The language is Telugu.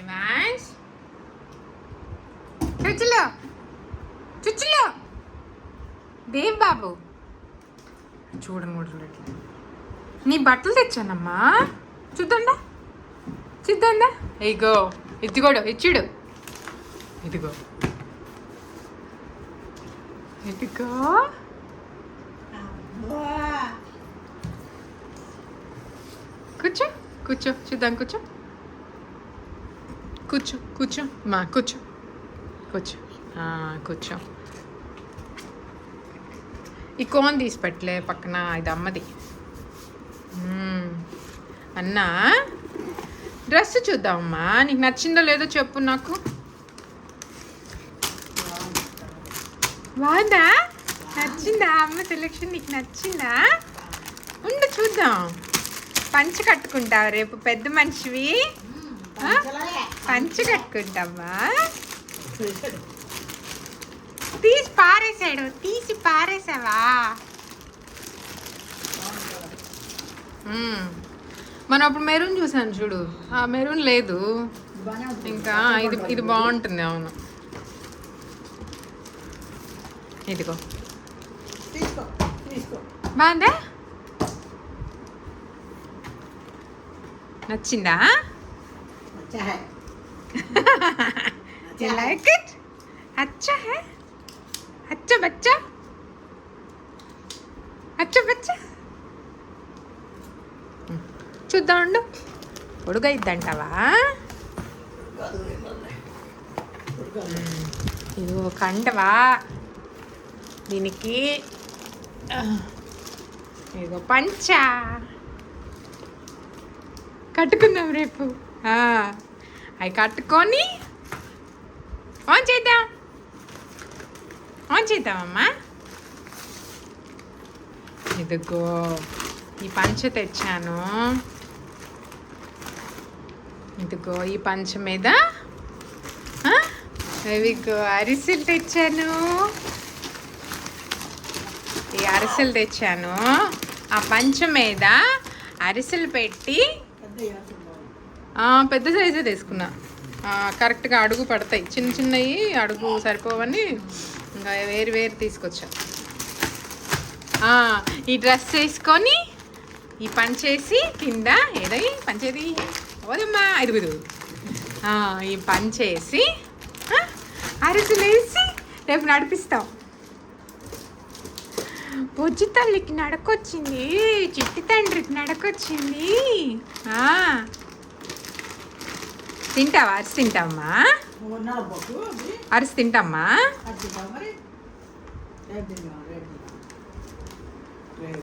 హిమాన్స్ చుచ్చులో చుచ్చులో దేవ్ బాబు చూడట్లేదు. నీ బట్టలు తెచ్చానమ్మా, చూద్దా చూద్దా. ఇగో ఇదిగోడు ఇచ్చిడు, ఇదిగో ఇదిగో. కూర్చో కూర్చో చూద్దాం, కూర్చో కూర్చో కూర్చో మా కూర్చో కూర్చో కూర్చో. ఈ కోన్ తీసి పెట్టలే పక్కన, ఇది అమ్మది. అన్నా డ్రెస్ చూద్దామమ్మా, నీకు నచ్చిందో లేదో చెప్పు నాకు. బాగుందా? నచ్చిందా అమ్మ సెలెక్షన్? నీకు నచ్చిందా? ఉండు చూద్దాం. పంచ కట్టుకుంటావు రేపు, పెద్ద మనిషివి. పంచ కట్టుకుంటావా? తీసి పారేసాడు, తీసి పారేసావా? మనం అప్పుడు మెరూన్ చూసాను చూడు, ఆ మెరూన్ లేదు ఇంకా. ఇది బాగుంటుంది. అవును, ఇదిగో బాగుందా? నచ్చిందా? Like it? అచ్చా హై, అచ్చా బచ్చా, అచ్చా బచ్చా. చూద్దాం ఉండు, పొడుగా ఇద్దంటావా? ఇదిగో కండవా దీనికి, ఇదిగో పంచా కట్టుకుందాం రేపు. అవి కట్టుకొని ఆన్ చేద్దాం, ఆన్ చేద్దామమ్మా. ఇదిగో ఈ పంచ తెచ్చాను, ఇదిగో ఈ పంచ మీద ఇవిగో అరిసెలు తెచ్చాను, ఈ అరిసెలు తెచ్చాను. ఆ పంచ మీద అరిసెలు పెట్టి, పెద్ద సైజే తీసుకున్నా, కరెక్ట్గా అడుగు పడతాయి. చిన్న చిన్నవి అడుగు సరిపోవని ఇంకా వేరు వేరు తీసుకొచ్చా. ఈ డ్రెస్ వేసుకొని ఈ పంచేసి కింద ఏదై పంచేది ఓదమ్మా, ఇదిగుదు. ఈ పంచేసి అరిసెలు వేసి రేపు నడిపిస్తాం. బొజ్జి తల్లికి నడకొచ్చింది, చిట్టి తండ్రికి నడకొచ్చింది. తింటావా? అరిసి తింటావమ్మా? అరిసి తింటామ్మా?